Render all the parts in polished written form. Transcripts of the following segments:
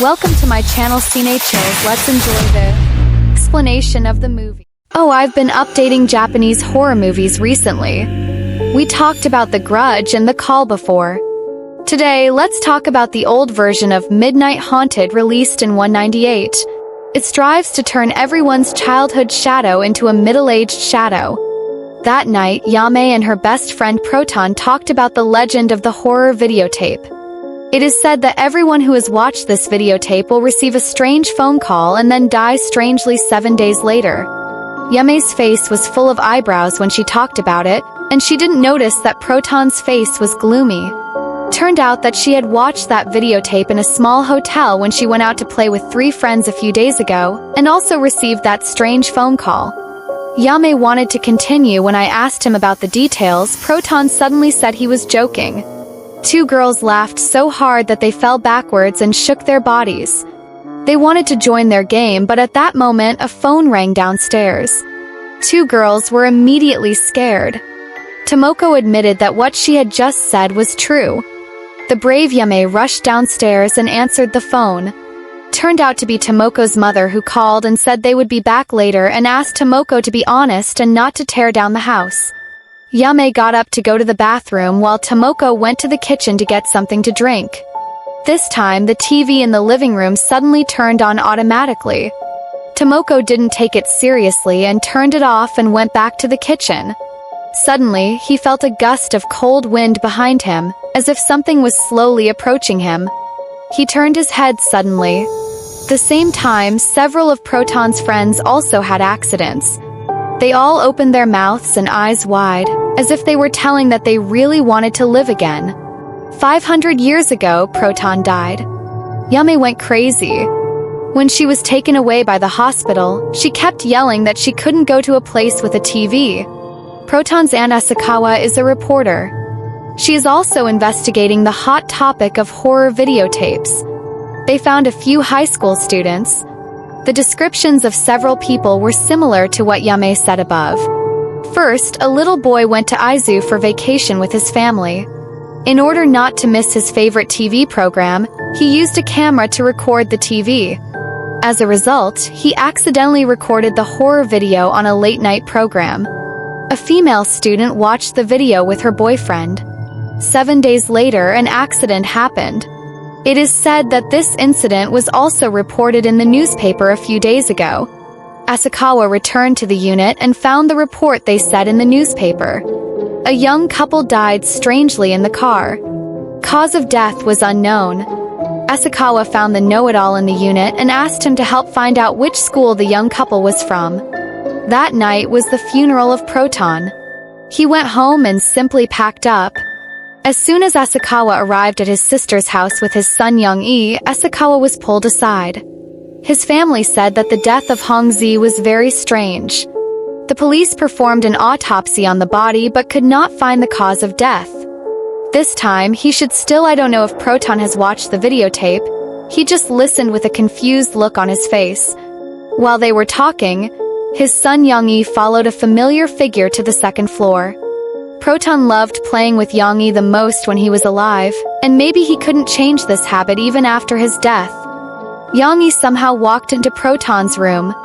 Welcome to my channel Cine Chills. Let's enjoy the explanation of the movie. Oh, I've been updating Japanese horror movies recently. We talked about The Grudge and The Call before. Today, let's talk about the old version of Midnight Haunted released in 1998. It strives to turn everyone's childhood shadow into a middle-aged shadow. That night, Yame and her best friend Proton talked about the legend of the horror videotape. It is said that everyone who has watched this videotape will receive a strange phone call and then die strangely 7 days later. Yame's face was full of eyebrows when she talked about it, and she didn't notice that Proton's face was gloomy. Turned out that she had watched that videotape in a small hotel when she went out to play with 3 friends a few days ago, and also received that strange phone call. Yame wanted to continue. When I asked him about the details, Proton suddenly said he was joking. 2 girls laughed so hard that they fell backwards and shook their bodies. They wanted to join their game, but at that moment a phone rang downstairs. 2 girls were immediately scared. Tomoko admitted that what she had just said was true. The brave Yame rushed downstairs and answered the phone. Turned out to be Tomoko's mother, who called and said they would be back later and asked Tomoko to be honest and not to tear down the house. Yame got up to go to the bathroom while Tomoko went to the kitchen to get something to drink. This time, the TV in the living room suddenly turned on automatically. Tomoko didn't take it seriously and turned it off and went back to the kitchen. Suddenly, he felt a gust of cold wind behind him, as if something was slowly approaching him. He turned his head suddenly. The same time, several of Proton's friends also had accidents. They all opened their mouths and eyes wide, as if they were telling that they really wanted to live again. 500 years ago, Proton died. Yame went crazy. When she was taken away by the hospital, she kept yelling that she couldn't go to a place with a TV. Proton's aunt Asakawa is a reporter. She is also investigating the hot topic of horror videotapes. They found a few high school students. The descriptions of several people were similar to what Yame said above. First, a little boy went to Aizu for vacation with his family. In order not to miss his favorite TV program, he used a camera to record the TV. As a result, he accidentally recorded the horror video on a late-night program. A female student watched the video with her boyfriend. 7 days later, an accident happened. It is said that this incident was also reported in the newspaper a few days ago. Asakawa returned to the unit and found the report they said in the newspaper. A young couple died strangely in the car. Cause of death was unknown. Asakawa found the know-it-all in the unit and asked him to help find out which school the young couple was from. That night was the funeral of Proton. He went home and simply packed up. As soon as Asakawa arrived at his sister's house with his son Young-i, Asakawa was pulled aside. His family said that the death of Hong-zi was very strange. The police performed an autopsy on the body but could not find the cause of death. This time, I don't know if Proton has watched the videotape. He just listened with a confused look on his face. While they were talking, his son Young-i followed a familiar figure to the second floor. Proton loved playing with Young-i the most when he was alive, and maybe he couldn't change this habit even after his death. Young-i somehow walked into Proton's room.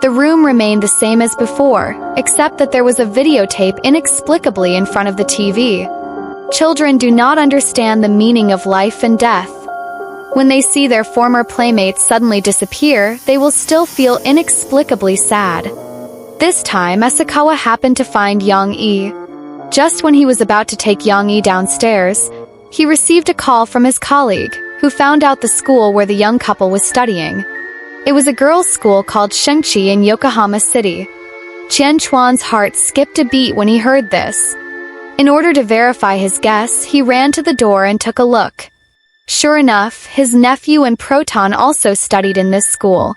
The room remained the same as before, except that there was a videotape inexplicably in front of the TV. Children do not understand the meaning of life and death. When they see their former playmates suddenly disappear, they will still feel inexplicably sad. This time, Asakawa happened to find Young-i. Just when he was about to take Young-i downstairs, he received a call from his colleague, who found out the school where the young couple was studying. It was a girls' school called Shengchi in Yokohama City. Qian Chuan's heart skipped a beat when he heard this. In order to verify his guess, he ran to the door and took a look. Sure enough, his nephew and Proton also studied in this school.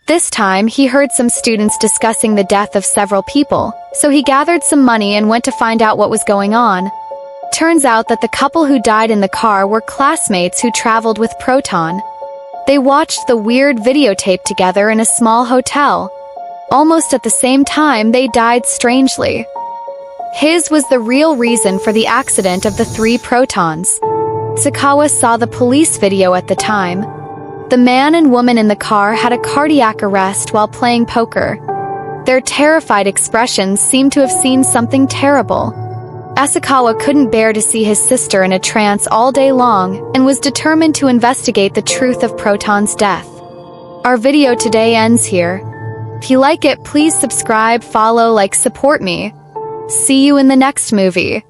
This time, he heard some students discussing the death of several people, so he gathered some money and went to find out what was going on. Turns out that the couple who died in the car were classmates who traveled with Proton. They watched the weird videotape together in a small hotel. Almost at the same time, they died strangely. His was the real reason for the accident of the 3 Protons. Sakawa saw the police video at the time. The man and woman in the car had a cardiac arrest while playing poker. Their terrified expressions seemed to have seen something terrible. Asakawa couldn't bear to see his sister in a trance all day long and was determined to investigate the truth of Proton's death. Our video today ends here. If you like it, please subscribe, follow, support me. See you in the next movie.